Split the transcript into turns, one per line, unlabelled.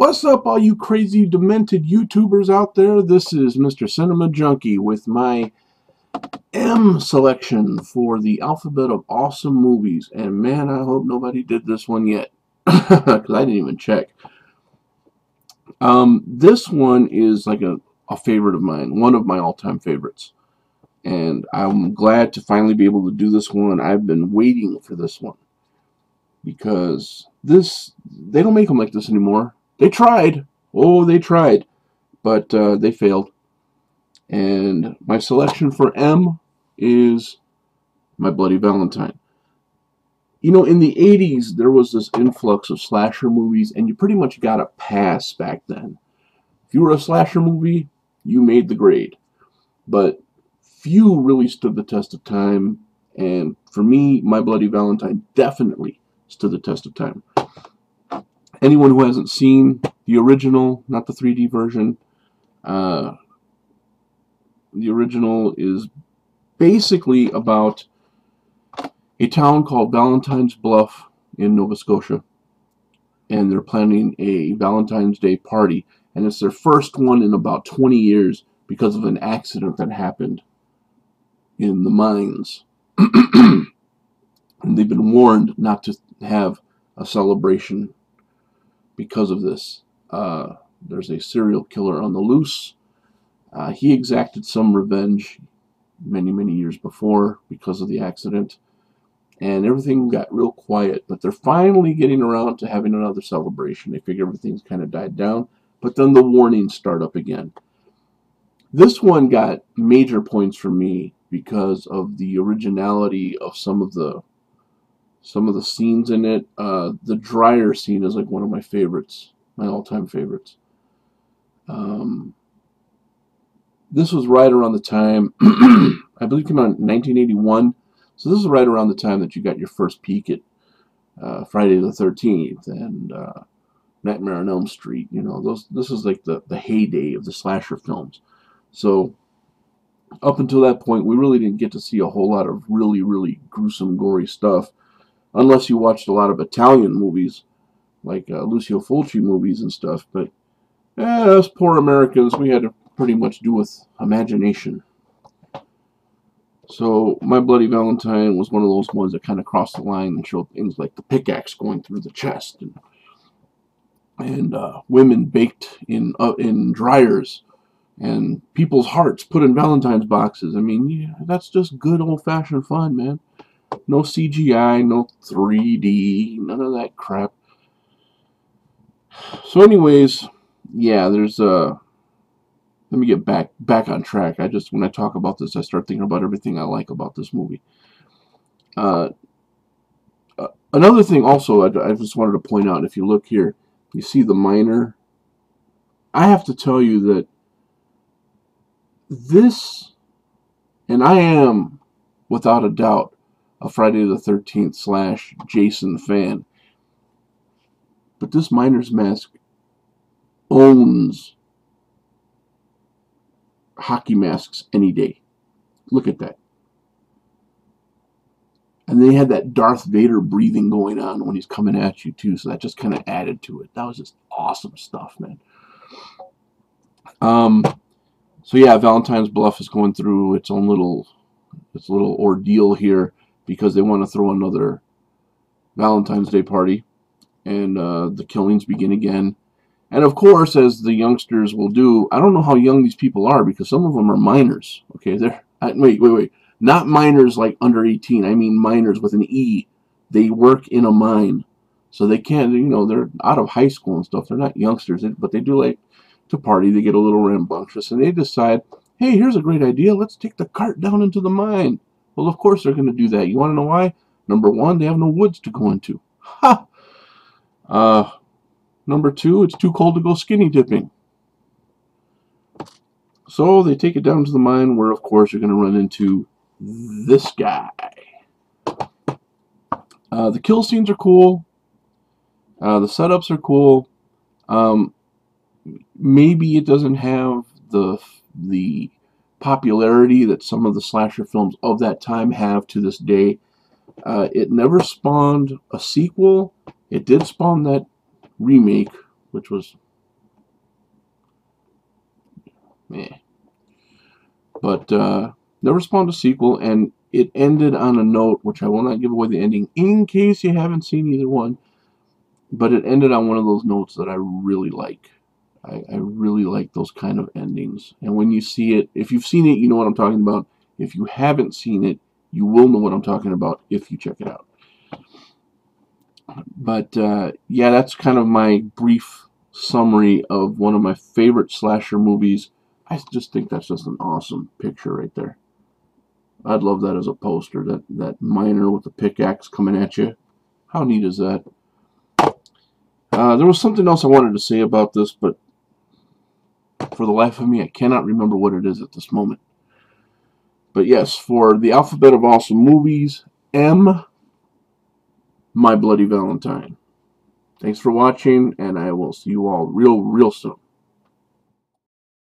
What's up, all you crazy, demented YouTubers out there? This is Mr. Cinema Junkie with my M selection for the alphabet of awesome movies. And man, I hope nobody did this one yet, because I didn't even check. This one is like a favorite of mine, one of my all-time favorites. And I'm glad to finally be able to do this one. I've been waiting for this one, because they don't make them like this anymore. They tried. Oh, they tried. But they failed. And my selection for M is My Bloody Valentine. You know, in the 80s, there was this influx of slasher movies, and you pretty much got a pass back then. If you were a slasher movie, you made the grade. But few really stood the test of time, and for me, My Bloody Valentine definitely stood the test of time. Anyone who hasn't seen the original, not the 3D version, the original is basically about a town called Valentine's Bluff in Nova Scotia, and they're planning a Valentine's Day party, and it's their first one in about 20 years because of an accident that happened in the mines. And they've been warned not to have a celebration because of this. There's a serial killer on the loose. He exacted some revenge many years before because of the accident, and everything got real quiet, but they're finally getting around to having another celebration. They figure everything's kind of died down, but then the warnings start up again. This one got major points for me because of the originality of some of the scenes in it. The dryer scene is like one of my favorites, my all-time favorites. This was right around the time, I believe it came out in 1981, so this is right around the time that you got your first peek at Friday the 13th and Nightmare on Elm Street. You know, this is like the heyday of the slasher films. So up until that point, we really didn't get to see a whole lot of really gruesome, gory stuff, unless you watched a lot of Italian movies, like Lucio Fulci movies and stuff. But us poor Americans, we had to pretty much do with imagination. So My Bloody Valentine was one of those ones that kind of crossed the line and showed things like the pickaxe going through the chest, and women baked in dryers, and people's hearts put in Valentine's boxes. I mean, yeah, that's just good old-fashioned fun, man. No CGI, no 3D, none of that crap. So anyways, yeah, there's let me get back on track. When I talk about this, I start thinking about everything I like about this movie. Another thing also I just wanted to point out, if you look here, you see the miner. I have to tell you that this, and I am, without a doubt, a Friday the 13th / Jason fan, but this miner's mask owns hockey masks any day. Look at that. And they had that Darth Vader breathing going on when he's coming at you too, so that just kind of added to it. That was just awesome stuff, man. So yeah, Valentine's Bluff is going through its little ordeal here because they want to throw another Valentine's Day party, and the killings begin again. And of course, as the youngsters will do, I don't know how young these people are, because some of them are minors. Okay, wait. Not minors like under 18. I mean minors with an E. They work in a mine, so they can't, you know, they're out of high school and stuff. They're not youngsters, but they do like to party. They get a little rambunctious, and they decide, hey, here's a great idea. Let's take the cart down into the mine. Well, of course they're going to do that. You want to know why? Number one, they have no woods to go into. Ha! Number two, it's too cold to go skinny dipping. So they take it down to the mine, where, of course, you're going to run into this guy. The kill scenes are cool. The setups are cool. Maybe it doesn't have the popularity that some of the slasher films of that time have to this day. It never spawned a sequel. It did spawn that remake, which was meh. But never spawned a sequel, and it ended on a note, which I will not give away the ending in case you haven't seen either one, but it ended on one of those notes that I really like. I really like those kind of endings. And when you see it, if you've seen it, you know what I'm talking about. If you haven't seen it, you will know what I'm talking about if you check it out. But yeah, that's kind of my brief summary of one of my favorite slasher movies. I just think that's just an awesome picture right there. I'd love that as a poster. That miner with the pickaxe coming at you. How neat is that? There was something else I wanted to say about this, but for the life of me, I cannot remember what it is at this moment. But yes, for the alphabet of awesome movies, M, My Bloody Valentine. Thanks for watching, and I will see you all real soon.